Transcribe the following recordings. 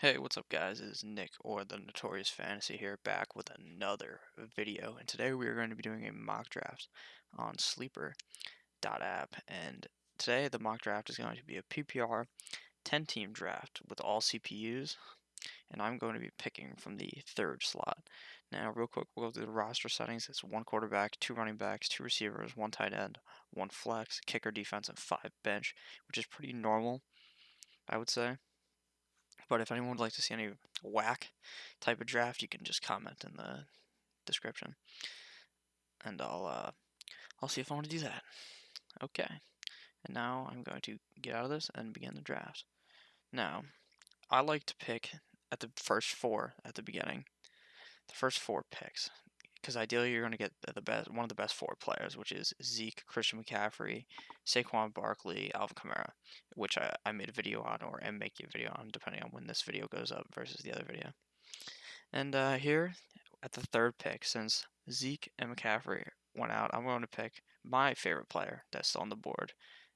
Hey, what's up guys? It is Nick or the Notorious Fantasy here back with another video, and today we are going to be doing a mock draft on sleeper.app, and today the mock draft is going to be a PPR 10 team draft with all CPUs, and I'm going to be picking from the third slot. Now real quick, we'll go through the roster settings. It's 1 quarterback, 2 running backs, 2 receivers, 1 tight end, 1 flex, kicker, defense, and 5 bench, which is pretty normal, I would say. But if anyone would like to see any whack type of draft, you can just comment in the description, and I'll see if I want to do that. Okay, and now I'm going to get out of this and begin the draft. Now, I like to pick at the first 4 at the beginning, the first 4 picks, because ideally you're going to get one of the best 4 players, which is Zeke, Christian McCaffrey, Saquon Barkley, Alvin Kamara, which I made a video on or am making a video on, depending on when this video goes up versus the other video. And here at the third pick, since Zeke and McCaffrey went out, I'm going to pick my favorite player that's still on the board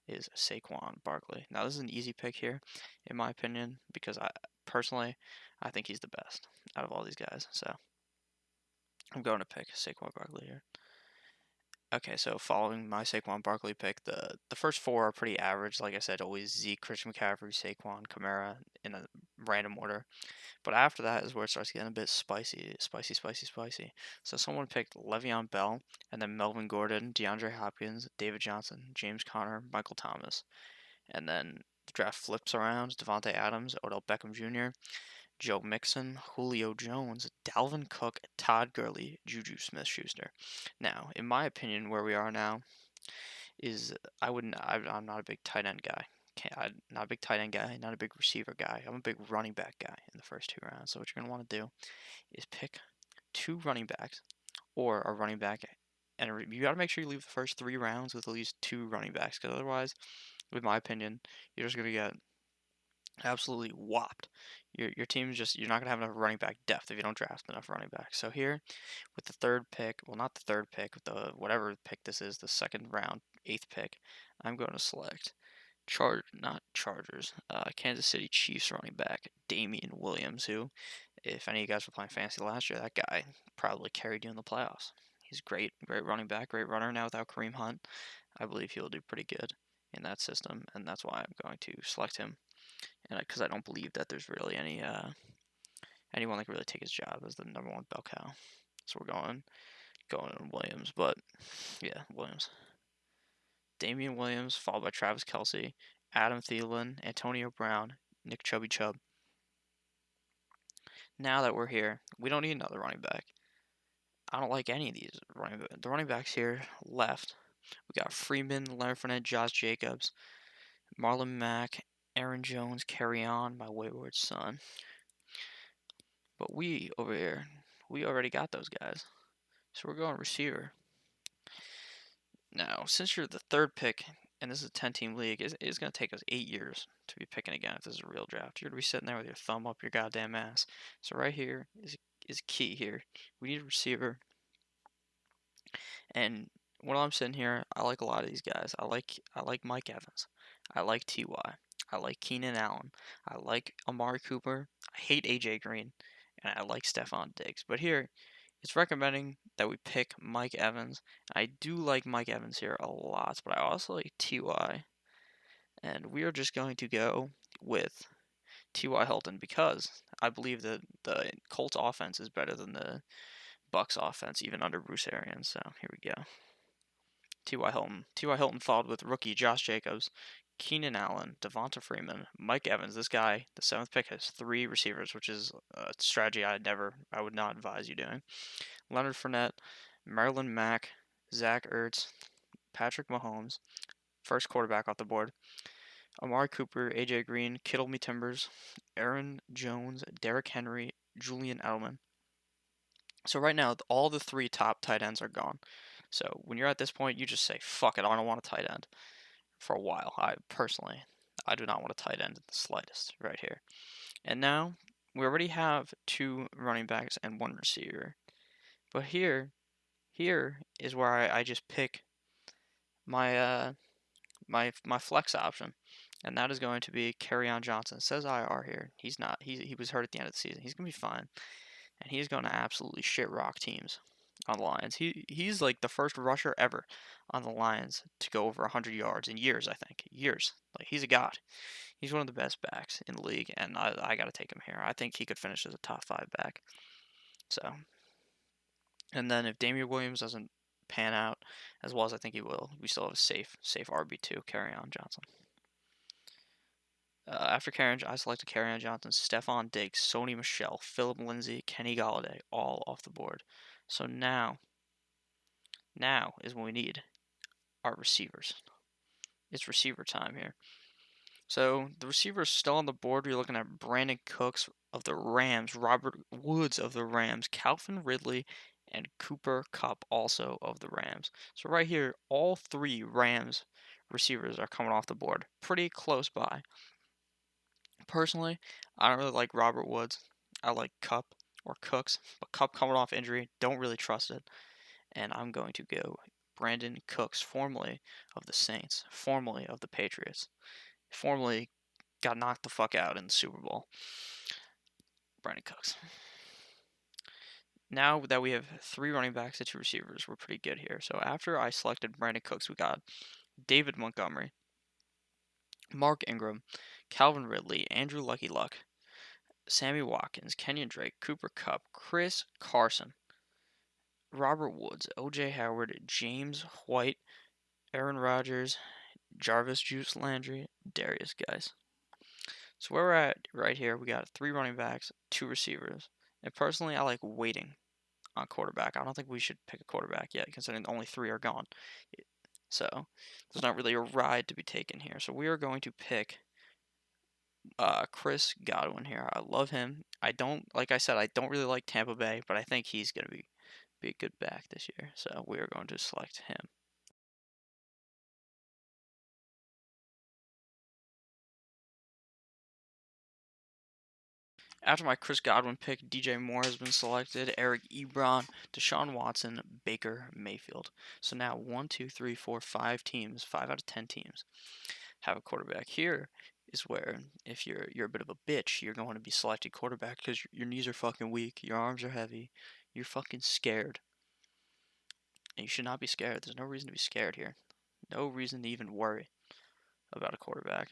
is Saquon Barkley. Now this is an easy pick here, in my opinion, because I think he's the best out of all these guys. So I'm going to pick Saquon Barkley here. Okay, so following my Saquon Barkley pick, the first 4 are pretty average. Like I said, always Zeke, Christian McCaffrey, Saquon, Kamara in a random order. But after that is where it starts getting a bit spicy, spicy, spicy, spicy. So someone picked Le'Veon Bell, and then Melvin Gordon, DeAndre Hopkins, David Johnson, James Conner, Michael Thomas. And then the draft flips around: Devontae Adams, Odell Beckham Jr., Joe Mixon, Julio Jones, Dalvin Cook, Todd Gurley, Juju Smith-Schuster. Now, in my opinion, where we are now is I'm not a big tight end guy. I'm not a big tight end guy, not a big receiver guy. I'm a big running back guy in the first 2 rounds. So what you're gonna want to do is pick 2 running backs or a running back, and you got to make sure you leave the first 3 rounds with at least 2 running backs, because otherwise, in my opinion, you're just gonna get absolutely whopped. Your team's just you're not gonna have enough running back depth if you don't draft enough running backs. So here, with the third pick, well not the third pick, with the whatever pick this is, the second round, 8th pick, I'm going to select not Chargers, Kansas City Chiefs running back Damian Williams, who, if any of you guys were playing fantasy last year, that guy probably carried you in the playoffs. He's great, great running back, great runner. Now without Kareem Hunt, I believe he'll do pretty good in that system, and that's why I'm going to select him. And because I don't believe that there's really anyone that can really take his job as the #1 bell cow. So we're going on Williams, but yeah, Williams. Damian Williams, followed by Travis Kelce, Adam Thielen, Antonio Brown, Nick Chubby Chubb. Now that we're here, we don't need another running back. I don't like any of these the running backs here left. We got Freeman, Leonard Fournette, Josh Jacobs, Marlon Mack, Aaron Jones, Carry On, my wayward son. But we over here, we already got those guys. So we're going receiver. Now, since you're the third pick, and this is a 10-team league, it's going to take us 8 years to be picking again if this is a real draft. You're going to be sitting there with your thumb up your goddamn ass. So right here is key here. We need a receiver. And while I'm sitting here, I like a lot of these guys. I like Mike Evans. I like T.Y. I like Keenan Allen. I like Amari Cooper. I hate A.J. Green. And I like Stephon Diggs. But here, it's recommending that we pick Mike Evans. I do like Mike Evans here a lot, but I also like T.Y. And we are just going to go with T.Y. Hilton because I believe that the Colts offense is better than the Bucks offense, even under Bruce Arians. So here we go. T.Y. Hilton. T.Y. Hilton followed with rookie Josh Jacobs, Keenan Allen, Devonta Freeman, Mike Evans. This guy, the 7th pick, has 3 receivers, which is a strategy I would not advise you doing. Leonard Fournette, Marlon Mack, Zach Ertz, Patrick Mahomes, first quarterback off the board. Amari Cooper, AJ Green, Kittle Me Timbers, Aaron Jones, Derrick Henry, Julian Edelman. So right now, all the 3 top tight ends are gone. So when you're at this point, you just say, fuck it, I don't want a tight end for a while. I do not want a tight end in the slightest right here. And now, we already have 2 running backs and 1 receiver. But here is where I just pick my my flex option. and that is going to be Kerryon Johnson. It says IR here. He's not. He was hurt at the end of the season. He's gonna be fine, and he's gonna absolutely shit rock teams on the Lions. He's like the first rusher ever on the Lions to go over 100 yards in years. I think years. Like he's a god. He's one of the best backs in the league, and I gotta take him here. I think he could finish as a top 5 back. So, and then if Damian Williams doesn't pan out as well as I think he will, we still have a safe RB2, Kerryon Johnson. After I selected Kerryon Johnson, Stephon Diggs, Sony Michel, Philip Lindsay, Kenny Galladay, all off the board. So now is when we need our receivers. It's receiver time here. So the receivers still on the board. We're looking at Brandon Cooks of the Rams, Robert Woods of the Rams, Calvin Ridley, and Cooper Kupp also of the Rams. So right here, all 3 Rams receivers are coming off the board. Pretty close by. Personally, I don't really like Robert Woods. I like Kupp or Cooks, but Kupp coming off injury, don't really trust it. And I'm going to go Brandon Cooks, formerly of the Saints, formerly of the Patriots, formerly got knocked the fuck out in the Super Bowl. Brandon Cooks. Now that we have 3 running backs and 2 receivers, we're pretty good here. So after I selected Brandon Cooks, we got David Montgomery, Mark Ingram, Calvin Ridley, Andrew Lucky Luck, Sammy Watkins, Kenyon Drake, Cooper Kupp, Chris Carson, Robert Woods, O.J. Howard, James White, Aaron Rodgers, Jarvis Juice Landry, Darius Guice. So where we're at right here, we got 3 running backs, 2 receivers. And personally, I like waiting on quarterback. I don't think we should pick a quarterback yet, considering only 3 are gone. So there's not really a ride to be taken here. So we are going to pick Chris Godwin here. I love him. Like I said, I don't really like Tampa Bay, but I think he's going to be a good back this year. So we are going to select him. After my Chris Godwin pick, DJ Moore has been selected, Eric Ebron, Deshaun Watson, Baker Mayfield. So now 1, 2, 3, 4, 5 teams, 5 out of 10 teams have a quarterback. Here is where if you're a bit of a bitch, you're going to be selecting quarterback because your knees are fucking weak, your arms are heavy, you're fucking scared. And you should not be scared. There's no reason to be scared here. No reason to even worry about a quarterback.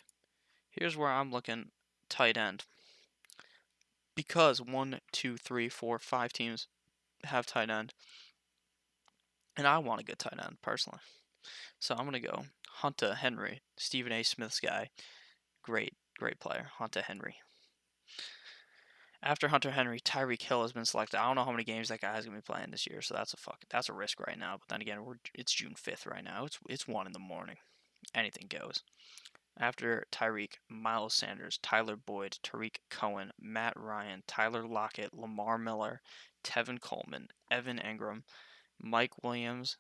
Here's where I'm looking tight end. Because 1, 2, 3, 4, 5 teams have tight end. And I want a good tight end, personally. So I'm going to go Hunter Henry, Stephen A. Smith's guy. Great player, Hunter Henry. After Hunter Henry, Tyreek Hill has been selected. I don't know how many games that guy's gonna be playing this year, so that's a risk right now. But then again, it's June 5th right now. It's 1 in the morning. Anything goes. After Tyreek, Miles Sanders, Tyler Boyd, Tariq Cohen, Matt Ryan, Tyler Lockett, Lamar Miller, Tevin Coleman, Evan Engram, Mike Williams,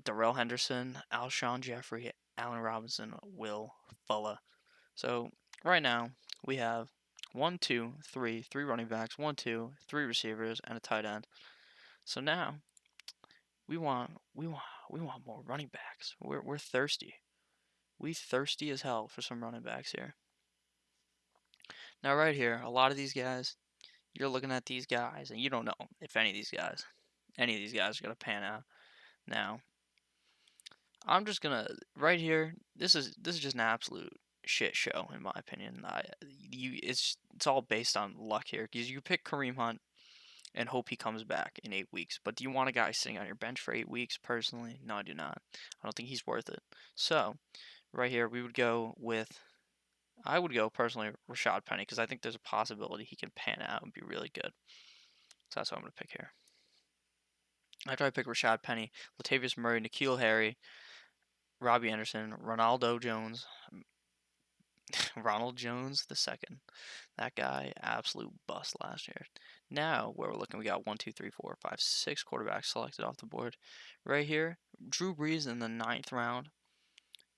Darrell Henderson, Alshon Jeffrey, Allen Robinson, Will Fuller. So right now we have 1, 2, 3, 3 running backs, 1, 2, 3 receivers, and a tight end. So now we want more running backs. We're thirsty. We thirsty as hell for some running backs here. Now right here, a lot of these guys, you're looking at these guys and you don't know if any of these guys are gonna pan out. Now, I'm just gonna right here. This is just an absolute shit show in my opinion. It's all based on luck here because you pick Kareem Hunt and hope he comes back in 8 weeks. But do you want a guy sitting on your bench for 8 weeks? Personally, no, I do not. I don't think he's worth it. So right here, I would go personally Rashad Penny because I think there's a possibility he can pan out and be really good. So that's what I'm gonna pick here. After I pick Rashad Penny, Latavius Murray, N'Keal Harry, Robbie Anderson, Ronaldo Jones, Ronald Jones the second. That guy, absolute bust last year. Now, where we're looking, we got 1, 2, 3, 4, 5, 6 quarterbacks selected off the board. Right here, Drew Brees in the 9th round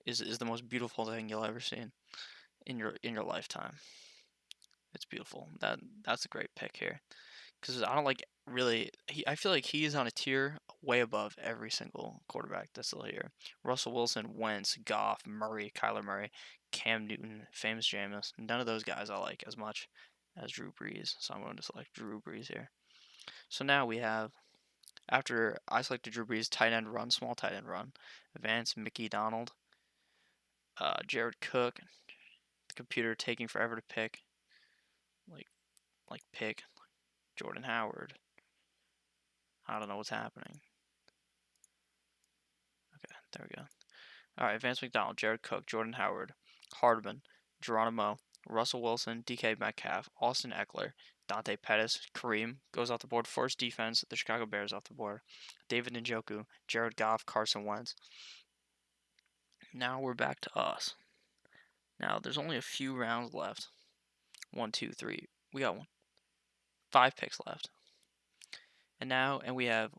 is the most beautiful thing you'll ever see in your lifetime. It's beautiful. That's a great pick here. because I don't like really. I feel like he is on a tier way above every single quarterback that's still here. Russell Wilson, Wentz, Goff, Murray, Kyler Murray, Cam Newton, famous Jameis. None of those guys I like as much as Drew Brees, so I'm going to select Drew Brees here. So now we have, after I selected Drew Brees, tight end run, small tight end run, Vance, Mickey Donald, Jared Cook, the computer taking forever to pick, like pick Jordan Howard. I don't know what's happening. Okay, there we go. All right, Vance McDonald, Jared Cook, Jordan Howard, Hardman, Geronimo, Russell Wilson, DK Metcalf, Austin Eckler, Dante Pettis, Kareem goes off the board. First defense, the Chicago Bears off the board. David Njoku, Jared Goff, Carson Wentz. Now we're back to us. Now there's only a few rounds left. 1, 2, 3. We got 5 picks left. And we have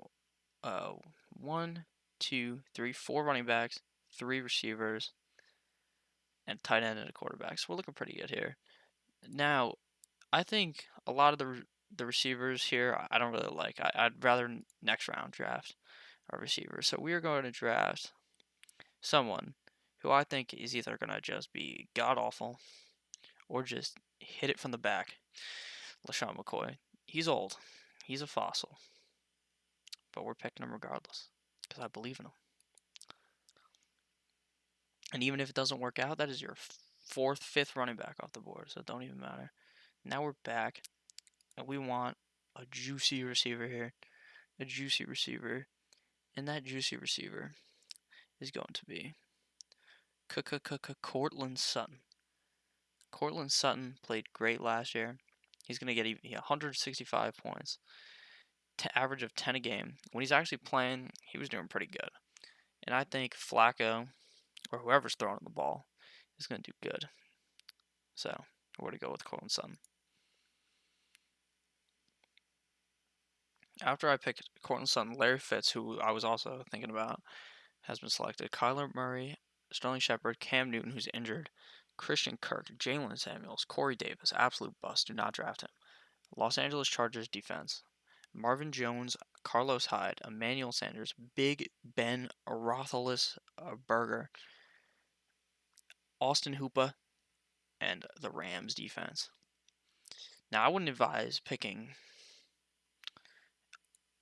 1, 2, 3, 4 running backs, 3 receivers, and tight end and a quarterback. So we're looking pretty good here. Now, I think a lot of the receivers here I don't really like. I'd rather next round draft a receiver. So we are going to draft someone who I think is either going to just be god awful or just hit it from the back. LaShawn McCoy. He's old. He's a fossil. But we're picking him regardless because I believe in him. And even if it doesn't work out, that is your 4th, 5th running back off the board. So it don't even matter. Now we're back. And we want a juicy receiver here. A juicy receiver. And that juicy receiver is going to be Courtland Sutton. Courtland Sutton played great last year. He's going to get 165 points. Average of 10 a game. When he's actually playing, he was doing pretty good. And I think Flacco, or whoever's throwing the ball, is going to do good. So, we're going to go with Courtland Sutton. After I picked Courtland Sutton, Larry Fitz, who I was also thinking about, has been selected. Kyler Murray, Sterling Shepard, Cam Newton, who's injured, Christian Kirk, Jalen Samuels, Corey Davis, absolute bust. Do not draft him. Los Angeles Chargers defense. Marvin Jones, Carlos Hyde, Emmanuel Sanders, Big Ben Roethlisberger, Austin Hooper, and the Rams defense. Now, I wouldn't advise picking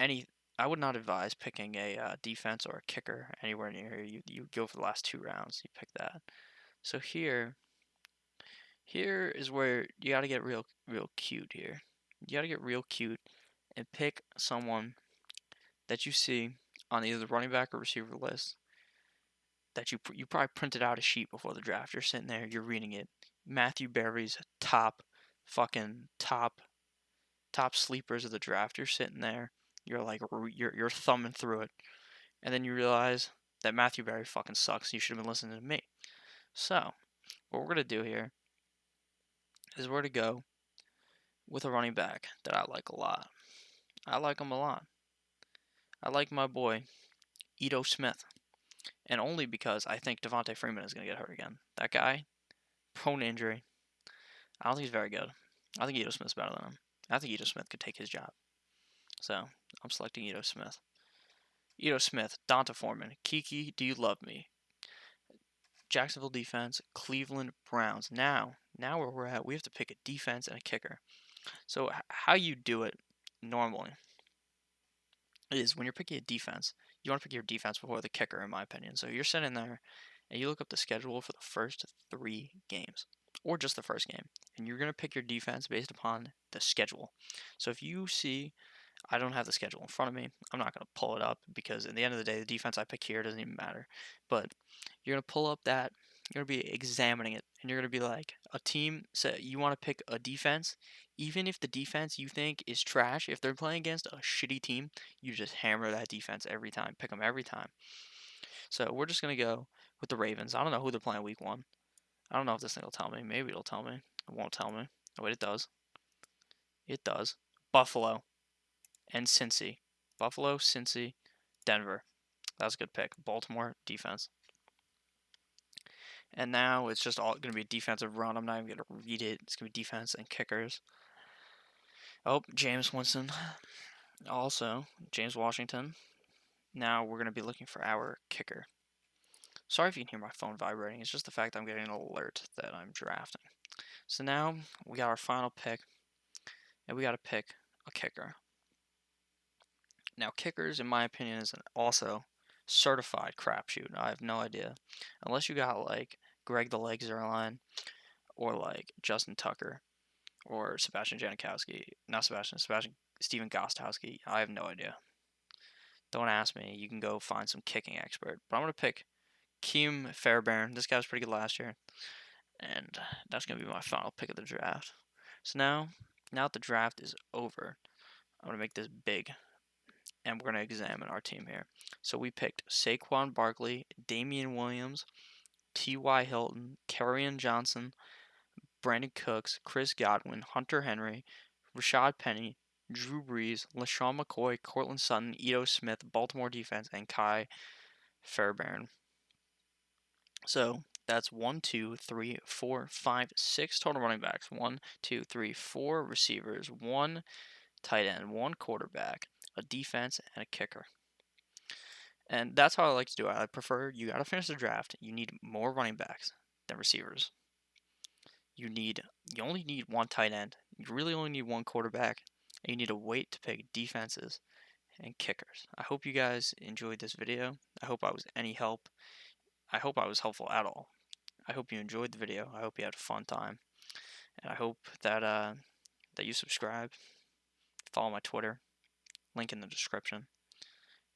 I would not advise picking a defense or a kicker anywhere near here. You go for the last 2 rounds. You pick that. So here is where you got to get real cute here. You got to get real cute and pick someone that you see on either the running back or receiver list that you probably printed out a sheet before the draft. You're sitting there, you're reading it. Matthew Berry's top sleepers of the draft. You're sitting there, you're like you're thumbing through it, and then you realize that Matthew Berry fucking sucks. You should have been listening to me. So what we're gonna do here is we're gonna go with a running back that I like a lot. I like him a lot. I like my boy Ito Smith, and only because I think Devontae Freeman is gonna get hurt again. That guy, prone to injury. I don't think he's very good. I think Ito Smith's better than him. I think Ito Smith could take his job. So I'm selecting Ito Smith. Ito Smith, Donta Foreman, Kiki, do you love me? Jacksonville defense, Cleveland Browns. Now where we're at, we have to pick a defense and a kicker. So how you do it normally is when you're picking a defense, you want to pick your defense before the kicker, in my opinion. So you're sitting there and you look up the schedule for the first 3 games, or just the first game, and you're going to pick your defense based upon the schedule. So if you see, I don't have the schedule in front of me, I'm not going to pull it up because at the end of the day, the defense I pick here doesn't even matter. But you're going to pull up that, you're going to be examining it, and you're going to be like, a team, so you want to pick a defense, even if the defense you think is trash, if they're playing against a shitty team, you just hammer that defense every time, pick them every time. So we're just going to go with the Ravens. I don't know who they're playing week 1. I don't know if this thing will tell me. Maybe it'll tell me. It won't tell me. Oh, wait, it does. It does. Buffalo and Cincy. Buffalo, Cincy, Denver. That's a good pick. Baltimore, defense. And now it's just all going to be a defensive run. I'm not even going to read it. It's going to be defense and kickers. Oh, James Winston. Also, James Washington. Now we're going to be looking for our kicker. Sorry if you can hear my phone vibrating. It's just the fact I'm getting an alert that I'm drafting. So now we got our final pick, and we got to pick a kicker. Now, kickers, in my opinion, is an also certified crapshoot. I have no idea. Unless you got like Greg the Leg Zerline or like Justin Tucker or Sebastian Janikowski. Not Sebastian, Steven Gostowski. I have no idea. Don't ask me. You can go find some kicking expert. But I'm going to pick Keem Fairbairn. This guy was pretty good last year. And that's going to be my final pick of the draft. So now that the draft is over, I'm going to make this big. And we're going to examine our team here. So we picked Saquon Barkley, Damian Williams, T.Y. Hilton, Kerryon Johnson, Brandon Cooks, Chris Godwin, Hunter Henry, Rashad Penny, Drew Brees, LaShawn McCoy, Cortland Sutton, Ito Smith, Baltimore defense, and Kai Fairbairn. So that's 1, 2, 3, 4, 5, 6 total running backs. 1, 2, 3, 4 receivers, 1 tight end, 1 quarterback, a defense, and a kicker. And that's how I like to do it. I prefer you got to finish the draft. You need more running backs than receivers. You only need 1 tight end. You really only need 1 quarterback. And you need to wait to pick defenses and kickers. I hope you guys enjoyed this video. I hope I was any help. I hope I was helpful at all. I hope you enjoyed the video. I hope you had a fun time. And I hope that you subscribe, follow my Twitter, link in the description.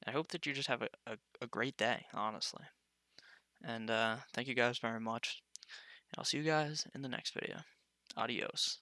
And I hope that you just have a great day, honestly. And thank you guys very much. And I'll see you guys in the next video. Adios.